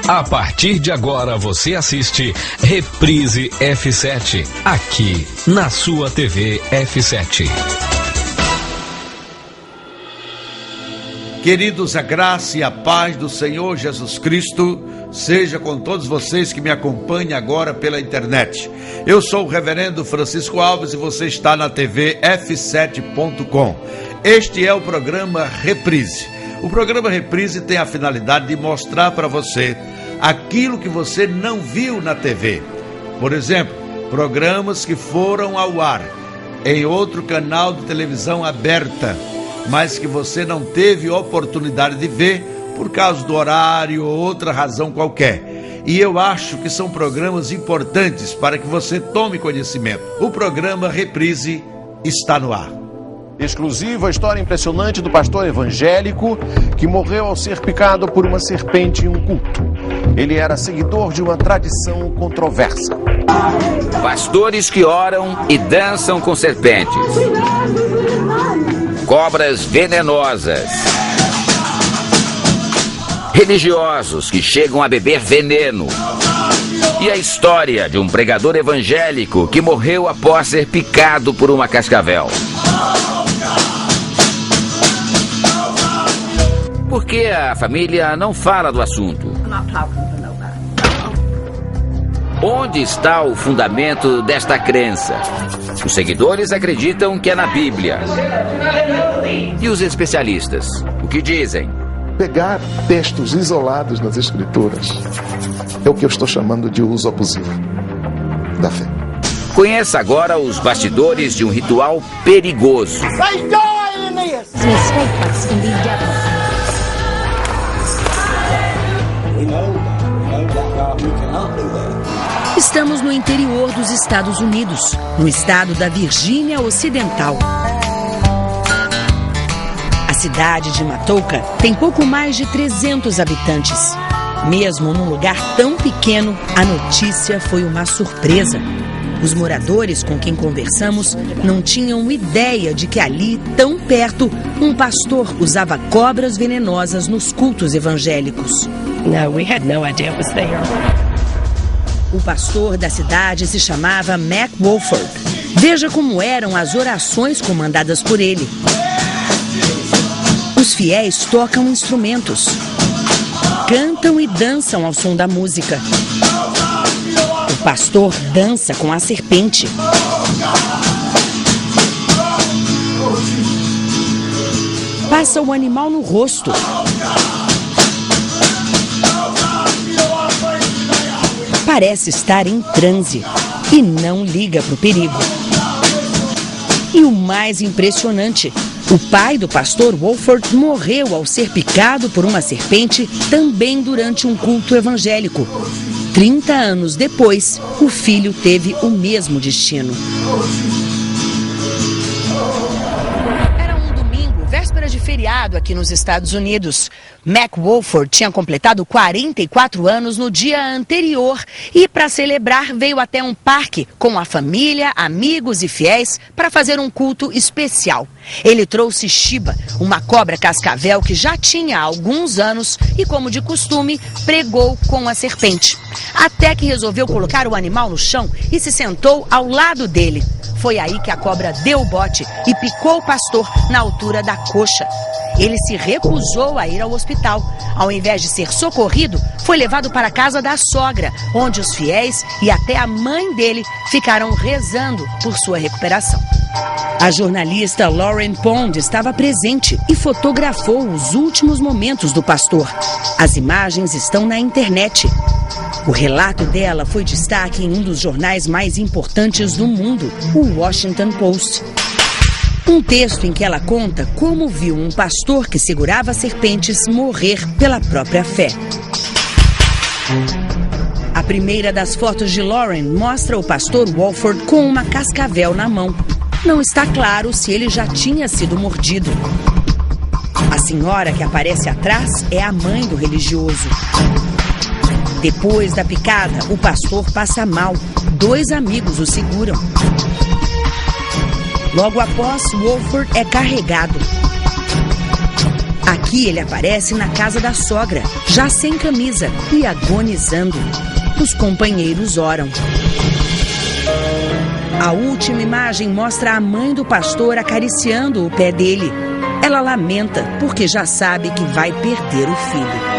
A partir de agora você assiste Reprise F7, aqui na sua TV F7. Queridos, a graça e a paz do Senhor Jesus Cristo seja com todos vocês que me acompanham agora pela internet. Eu sou o reverendo Francisco Alves e você está na TV F7.com. Este é o programa Reprise. O programa Reprise tem a finalidade de mostrar para você aquilo que você não viu na TV. Por exemplo, programas que foram ao ar em outro canal de televisão aberta, mas que você não teve oportunidade de ver por causa do horário ou outra razão qualquer. E eu acho que são programas importantes para que você tome conhecimento. O programa Reprise está no ar. Exclusiva, a história impressionante do pastor evangélico que morreu ao ser picado por uma serpente em um culto. Ele era seguidor de uma tradição controversa. Pastores que oram e dançam com serpentes. Cobras venenosas. Religiosos que chegam a beber veneno. E a história de um pregador evangélico que morreu após ser picado por uma cascavel. Por que a família não fala do assunto? Onde está o fundamento desta crença? Os seguidores acreditam que é na Bíblia. E os especialistas, o que dizem? Pegar textos isolados nas Escrituras é o que eu estou chamando de uso abusivo da fé. Conheça agora os bastidores de um ritual perigoso. Estamos no interior dos Estados Unidos, no estado da Virgínia Ocidental. A cidade de Matoaca tem pouco mais de 300 habitantes. Mesmo num lugar tão pequeno, a notícia foi uma surpresa. Os moradores com quem conversamos não tinham ideia de que ali, tão perto, um pastor usava cobras venenosas nos cultos evangélicos. No, we had no idea it was there. O pastor da cidade se chamava Mac Wolford. Veja como eram as orações comandadas por ele. Os fiéis tocam instrumentos, cantam e dançam ao som da música. O pastor dança com a serpente. Passa o animal no rosto. Parece estar em transe e não liga para o perigo. E o mais impressionante, o pai do pastor Wolford morreu ao ser picado por uma serpente também durante um culto evangélico. 30 anos depois, o filho teve o mesmo destino. Véspera de feriado aqui nos Estados Unidos. Mac Wolford tinha completado 44 anos no dia anterior e, para celebrar, veio até um parque com a família, amigos e fiéis para fazer um culto especial. Ele trouxe Shiba, uma cobra cascavel que já tinha alguns anos e, como de costume, pregou com a serpente. Até que resolveu colocar o animal no chão e se sentou ao lado dele. Foi aí que a cobra deu o bote e picou o pastor na altura da coxa. Ele se recusou a ir ao hospital. Ao invés de ser socorrido, foi levado para a casa da sogra, onde os fiéis e até a mãe dele ficaram rezando por sua recuperação. A jornalista Lauren Pond estava presente e fotografou os últimos momentos do pastor. As imagens estão na internet. O relato dela foi destaque em um dos jornais mais importantes do mundo, o Washington Post. Um texto em que ela conta como viu um pastor que segurava serpentes morrer pela própria fé. A primeira das fotos de Lauren mostra o pastor Wolford com uma cascavel na mão. Não está claro se ele já tinha sido mordido. A senhora que aparece atrás é a mãe do religioso. Depois da picada, o pastor passa mal. 2 amigos o seguram. Logo após, Wolford é carregado. Aqui ele aparece na casa da sogra, já sem camisa e agonizando. Os companheiros oram. A última imagem mostra a mãe do pastor acariciando o pé dele. Ela lamenta porque já sabe que vai perder o filho.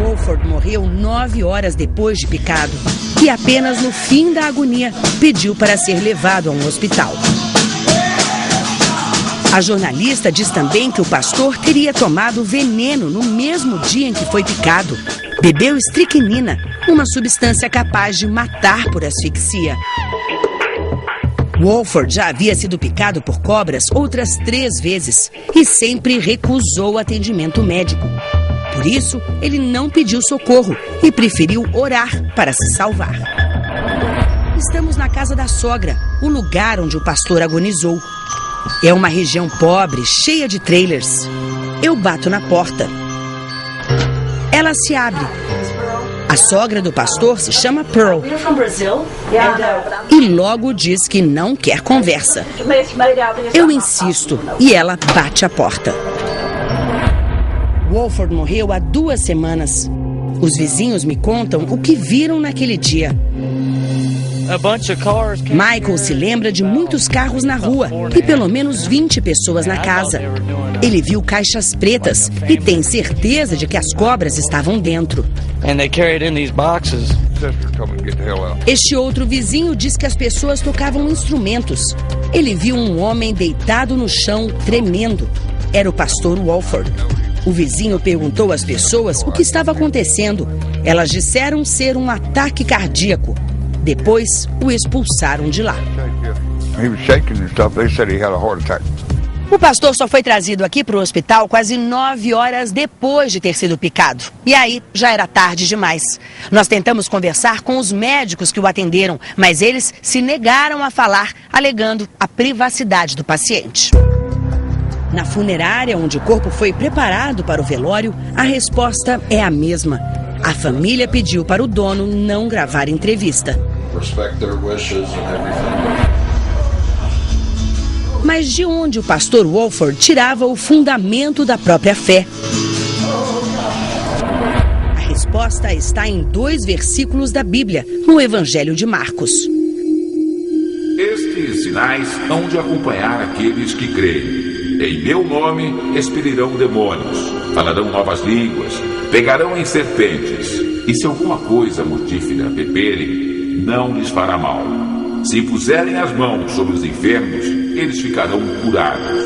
Wolford morreu 9 horas depois de picado e apenas no fim da agonia pediu para ser levado a um hospital. A jornalista diz também que o pastor teria tomado veneno no mesmo dia em que foi picado. Bebeu estricnina, uma substância capaz de matar por asfixia. Wolford já havia sido picado por cobras outras 3 vezes e sempre recusou atendimento médico. Por isso, ele não pediu socorro e preferiu orar para se salvar. Estamos na casa da sogra, o lugar onde o pastor agonizou. É uma região pobre, cheia de trailers. Eu bato na porta. Ela se abre. A sogra do pastor se chama Pearl. E logo diz que não quer conversa. Eu insisto e ela bate a porta. Wolford morreu há 2 semanas. Os vizinhos me contam o que viram naquele dia. Michael se lembra de muitos carros na rua e pelo menos 20 pessoas na casa. Ele viu caixas pretas e tem certeza de que as cobras estavam dentro. Este outro vizinho diz que as pessoas tocavam instrumentos. Ele viu um homem deitado no chão, tremendo. Era o pastor Wolford. O vizinho perguntou às pessoas o que estava acontecendo. Elas disseram ser um ataque cardíaco. Depois, o expulsaram de lá. O pastor só foi trazido aqui para o hospital quase 9 horas depois de ter sido picado. E aí, já era tarde demais. Nós tentamos conversar com os médicos que o atenderam, mas eles se negaram a falar, alegando a privacidade do paciente. Na funerária, onde o corpo foi preparado para o velório, a resposta é a mesma. A família pediu para o dono não gravar entrevista. Mas de onde o pastor Wolford tirava o fundamento da própria fé? A resposta está em 2 versículos da Bíblia, no Evangelho de Marcos. Estes sinais hão de acompanhar aqueles que creem. Em meu nome expelirão demônios, falarão novas línguas, pegarão em serpentes, e se alguma coisa mortífera beberem, não lhes fará mal. Se puserem as mãos sobre os enfermos, eles ficarão curados.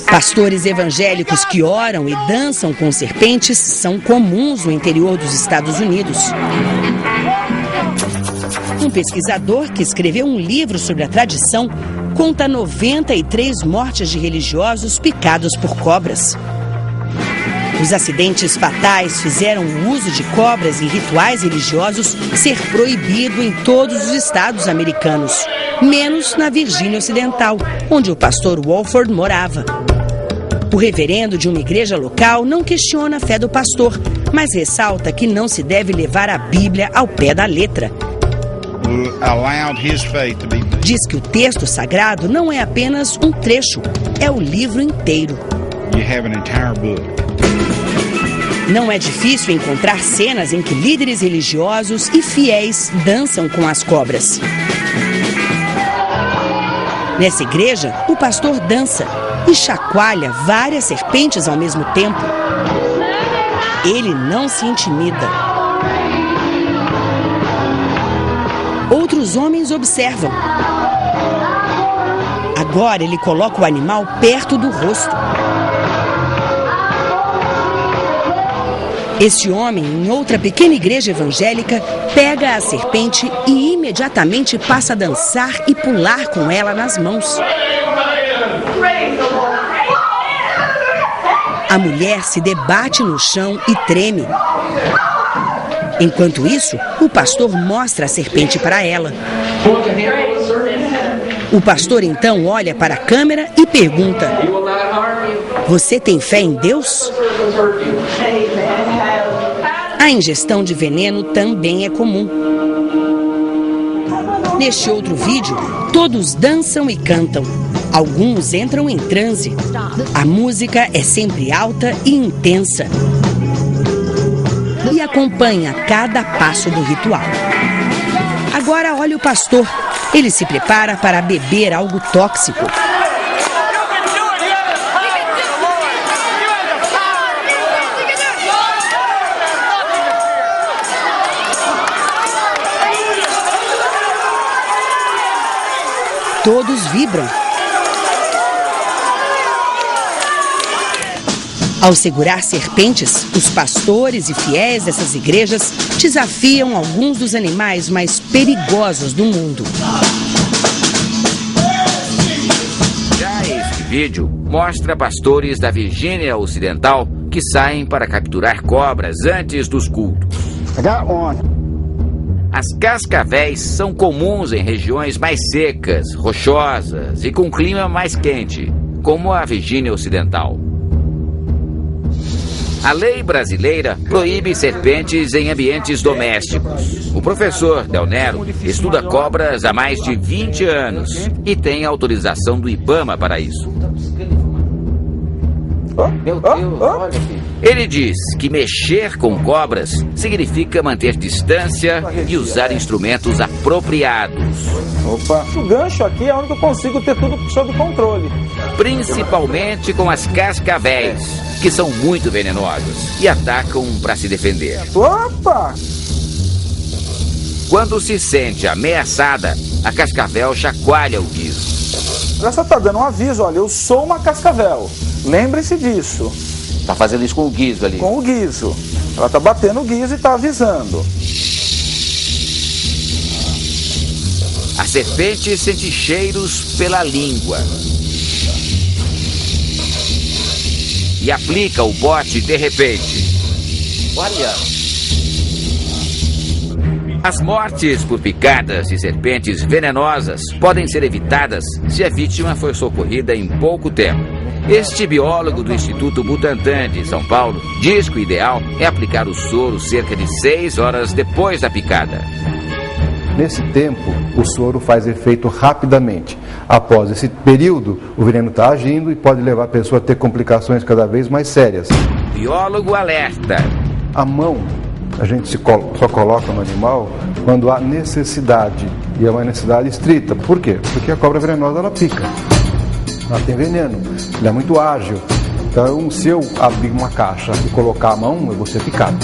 Pastores evangélicos que oram e dançam com serpentes são comuns no interior dos Estados Unidos. Um pesquisador que escreveu um livro sobre a tradição conta 93 mortes de religiosos picados por cobras. Os acidentes fatais fizeram o uso de cobras em rituais religiosos ser proibido em todos os estados americanos, menos na Virgínia Ocidental, onde o pastor Wolford morava. O reverendo de uma igreja local não questiona a fé do pastor, mas ressalta que não se deve levar a Bíblia ao pé da letra. Diz que o texto sagrado não é apenas um trecho, é o livro inteiro. Não é difícil encontrar cenas em que líderes religiosos e fiéis dançam com as cobras. Nessa igreja, o pastor dança e chacoalha várias serpentes ao mesmo tempo. Ele não se intimida. Outros homens observam. Agora ele coloca o animal perto do rosto. Este homem, em outra pequena igreja evangélica, pega a serpente e imediatamente passa a dançar e pular com ela nas mãos. A mulher se debate no chão e treme. Enquanto isso, o pastor mostra a serpente para ela. O pastor então olha para a câmera e pergunta: "Você tem fé em Deus?" A ingestão de veneno também é comum. Neste outro vídeo, todos dançam e cantam. Alguns entram em transe. A música é sempre alta e intensa e acompanha cada passo do ritual. Agora olha o pastor. Ele se prepara para beber algo tóxico. Todos vibram. Ao segurar serpentes, os pastores e fiéis dessas igrejas desafiam alguns dos animais mais perigosos do mundo. Já este vídeo mostra pastores da Virgínia Ocidental que saem para capturar cobras antes dos cultos. As cascavéis são comuns em regiões mais secas, rochosas e com clima mais quente, como a Virgínia Ocidental. A lei brasileira proíbe serpentes em ambientes domésticos. O professor Del Nero estuda cobras há mais de 20 anos e tem autorização do IBAMA para isso. Meu Deus, olha aqui. Ele diz que mexer com cobras significa manter distância e usar instrumentos apropriados. Opa, o gancho aqui é onde eu consigo ter tudo sob controle. Principalmente com as cascavéis, que são muito venenosas e atacam para se defender. Opa! Quando se sente ameaçada, a cascavel chacoalha o guizo. Ela só tá dando um aviso, olha, eu sou uma cascavel. Lembre-se disso. Tá fazendo isso com o guizo ali? Com o guizo. Ela tá batendo o guizo e tá avisando. A serpente sente cheiros pela língua. E aplica o bote de repente. Olha! As mortes por picadas de serpentes venenosas podem ser evitadas se a vítima for socorrida em pouco tempo. Este biólogo do Instituto Butantan de São Paulo diz que o ideal é aplicar o soro cerca de 6 horas depois da picada. Nesse tempo, o soro faz efeito rapidamente. Após esse período, o veneno está agindo e pode levar a pessoa a ter complicações cada vez mais sérias. Biólogo alerta. A mão, a gente só coloca no animal quando há necessidade, e é uma necessidade estrita. Por quê? Porque a cobra venenosa, ela pica. Ela tem veneno, ela é muito ágil. Então, se eu abrir uma caixa e colocar a mão, eu vou ser picado.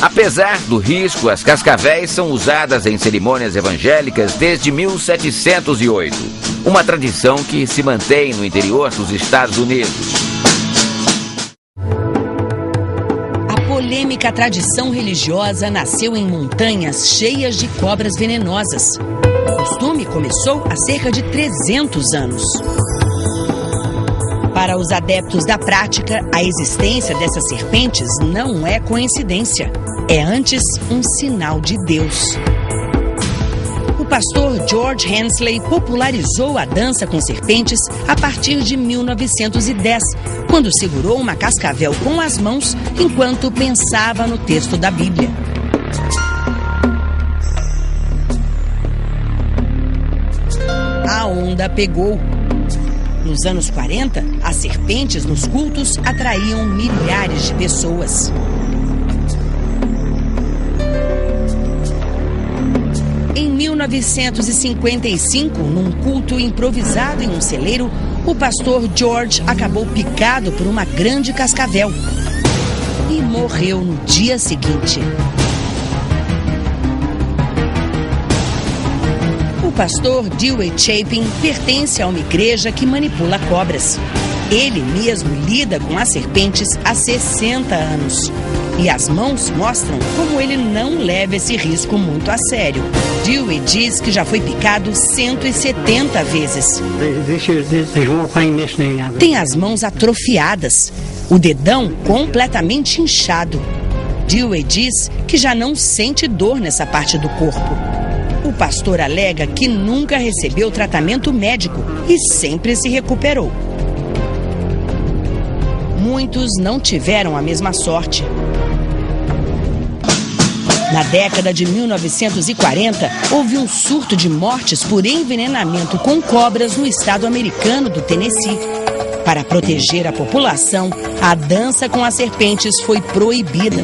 Apesar do risco, as cascavéis são usadas em cerimônias evangélicas desde 1708. Uma tradição que se mantém no interior dos Estados Unidos. A polêmica tradição religiosa nasceu em montanhas cheias de cobras venenosas. O costume começou há cerca de 300 anos. Para os adeptos da prática, a existência dessas serpentes não é coincidência. É antes um sinal de Deus. O pastor George Hensley popularizou a dança com serpentes a partir de 1910, quando segurou uma cascavel com as mãos enquanto pensava no texto da Bíblia. A onda pegou. Nos anos 40, as serpentes nos cultos atraíam milhares de pessoas. Em 1955, num culto improvisado em um celeiro, o pastor George acabou picado por uma grande cascavel e morreu no dia seguinte. O pastor Dewey Chapin pertence a uma igreja que manipula cobras. Ele mesmo lida com as serpentes há 60 anos. E as mãos mostram como ele não leva esse risco muito a sério. Dewey diz que já foi picado 170 vezes. Tem as mãos atrofiadas, o dedão completamente inchado. Dewey diz que já não sente dor nessa parte do corpo. O pastor alega que nunca recebeu tratamento médico e sempre se recuperou. Muitos não tiveram a mesma sorte. Na década de 1940, houve um surto de mortes por envenenamento com cobras no estado americano do Tennessee. Para proteger a população, a dança com as serpentes foi proibida.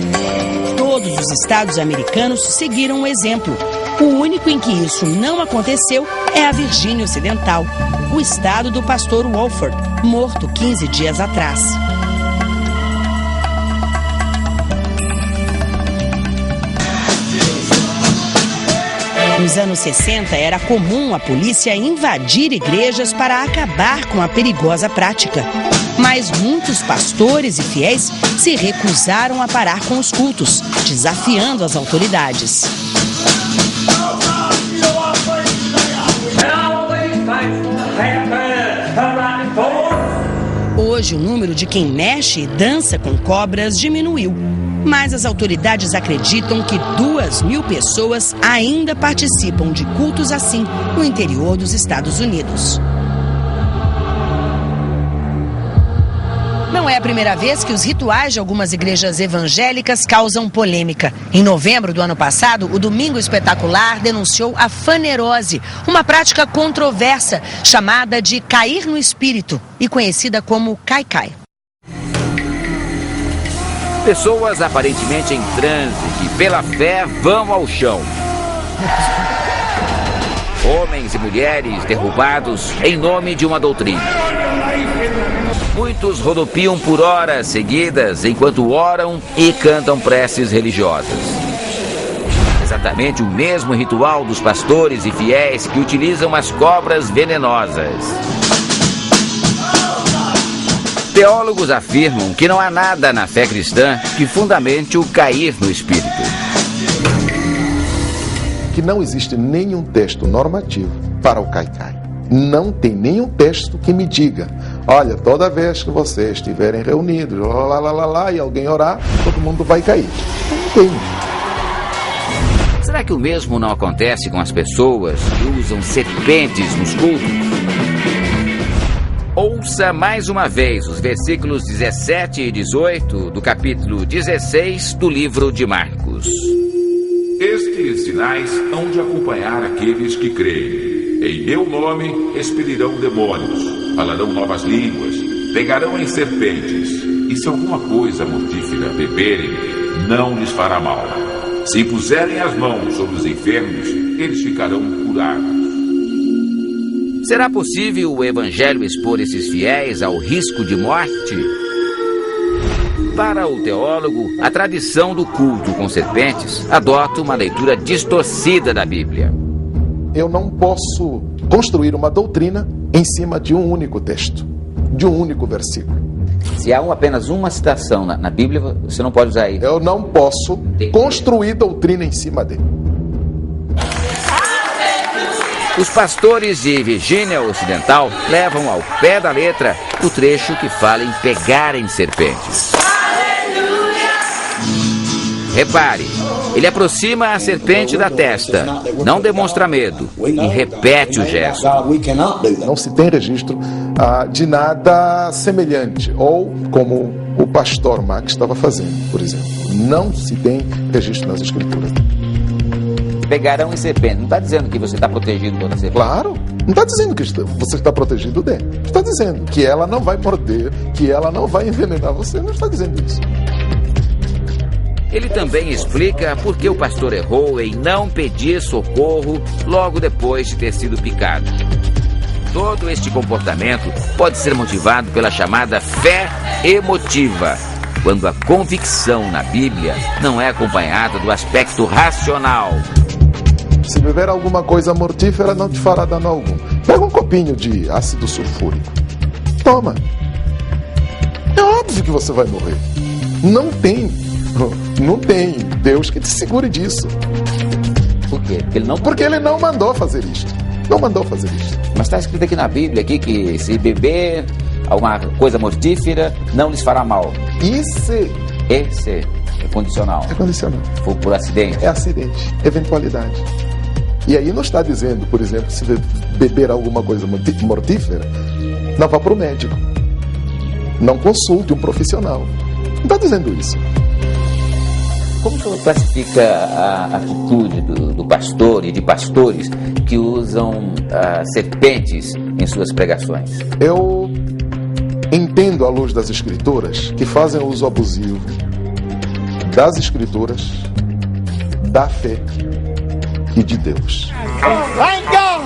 Todos os estados americanos seguiram o exemplo. O único em que isso não aconteceu é a Virgínia Ocidental, o estado do pastor Wolford, morto 15 dias atrás. Nos anos 60, era comum a polícia invadir igrejas para acabar com a perigosa prática. Mas muitos pastores e fiéis se recusaram a parar com os cultos, desafiando as autoridades. Hoje, o número de quem mexe e dança com cobras diminuiu. Mas as autoridades acreditam que 2.000 pessoas ainda participam de cultos assim no interior dos Estados Unidos. Não é a primeira vez que os rituais de algumas igrejas evangélicas causam polêmica. Em novembro do ano passado, o Domingo Espetacular denunciou a fanerose, uma prática controversa chamada de cair no espírito e conhecida como cai-cai. Pessoas aparentemente em transe que, pela fé, vão ao chão. Homens e mulheres derrubados em nome de uma doutrina. Muitos rodopiam por horas seguidas enquanto oram e cantam preces religiosas. Exatamente o mesmo ritual dos pastores e fiéis que utilizam as cobras venenosas. Teólogos afirmam que não há nada na fé cristã que fundamente o cair no espírito. Que não existe nenhum texto normativo para o cai-cai. Não tem nenhum texto que me diga: olha, toda vez que vocês estiverem reunidos, e alguém orar, todo mundo vai cair. Não tem. Será que o mesmo não acontece com as pessoas que usam serpentes nos cultos? Ouça mais uma vez os versículos 17 e 18 do capítulo 16 do livro de Marcos. Estes sinais hão de acompanhar aqueles que creem. Em meu nome expelirão demônios, falarão novas línguas, pegarão em serpentes, e se alguma coisa mortífera beberem, não lhes fará mal. Se puserem as mãos sobre os enfermos, eles ficarão curados. Será possível o Evangelho expor esses fiéis ao risco de morte? Para o teólogo, a tradição do culto com serpentes adota uma leitura distorcida da Bíblia. Eu não posso construir uma doutrina em cima de um único texto, de um único versículo. Se há apenas uma citação na Bíblia, você não pode usar isso. Eu não posso construir doutrina em cima dele. Os pastores de Virgínia Ocidental levam ao pé da letra o trecho que fala em pegar em serpentes. Repare, ele aproxima a serpente da testa, não demonstra medo e repete o gesto. Não se tem registro de nada semelhante, ou como o pastor Max estava fazendo, por exemplo. Não se tem registro nas escrituras. Pegarão em serpente. Não está dizendo que você está protegido contra a serpente. Claro. Não está dizendo que você está protegido dele. Está dizendo que ela não vai morder, que ela não vai envenenar você. Não está dizendo isso. Ele também explica por que o pastor errou em não pedir socorro logo depois de ter sido picado. Todo este comportamento pode ser motivado pela chamada fé emotiva, quando a convicção na Bíblia não é acompanhada do aspecto racional. Se beber alguma coisa mortífera, não te fará dano algum. Pega um copinho de ácido sulfúrico. Toma. É óbvio que você vai morrer. Não tem Deus que te segure disso. Por quê? Porque ele não mandou fazer isso. Não mandou fazer isso. Mas está escrito aqui na Bíblia que se beber alguma coisa mortífera, não lhes fará mal. Esse é condicional. É condicional. Foi por acidente. É acidente, eventualidade. E aí não está dizendo, por exemplo, se beber alguma coisa mortífera, não vá para o médico. Não consulte um profissional. Não está dizendo isso. como o senhor classifica a atitude do pastor e de pastores que usam serpentes em suas pregações? Eu entendo, à luz das Escrituras, que fazem uso abusivo das Escrituras, da fé e de Deus. Thank God!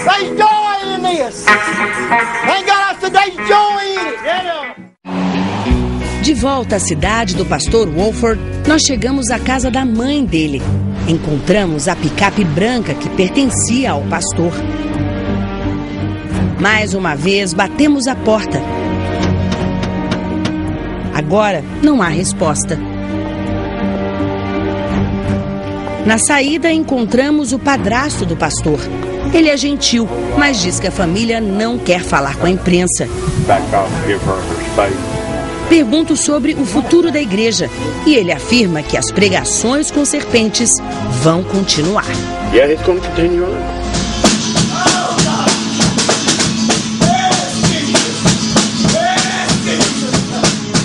There's joy in this! Thank God there's joy in it! De volta à cidade do pastor Wolford, nós chegamos à casa da mãe dele. Encontramos a picape branca que pertencia ao pastor. Mais uma vez, batemos a porta. Agora, não há resposta. Na saída, encontramos o padrasto do pastor. Ele é gentil, mas diz que a família não quer falar com a imprensa. Pergunto sobre o futuro da igreja e ele afirma que as pregações com serpentes vão continuar.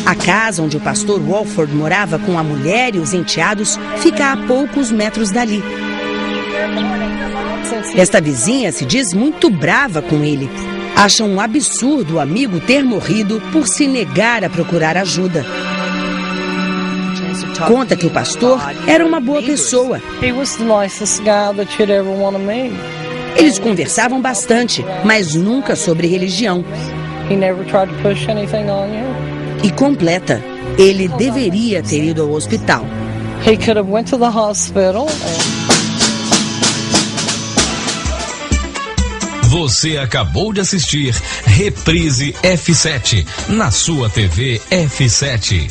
A casa onde o pastor Wolford morava com a mulher e os enteados fica a poucos metros dali. Esta vizinha se diz muito brava com ele. Acha um absurdo o amigo ter morrido por se negar a procurar ajuda. Conta que o pastor era uma boa pessoa. Eles conversavam bastante, mas nunca sobre religião. E completa, ele deveria ter ido ao hospital. Você acabou de assistir Reprise F7 na sua TV F7.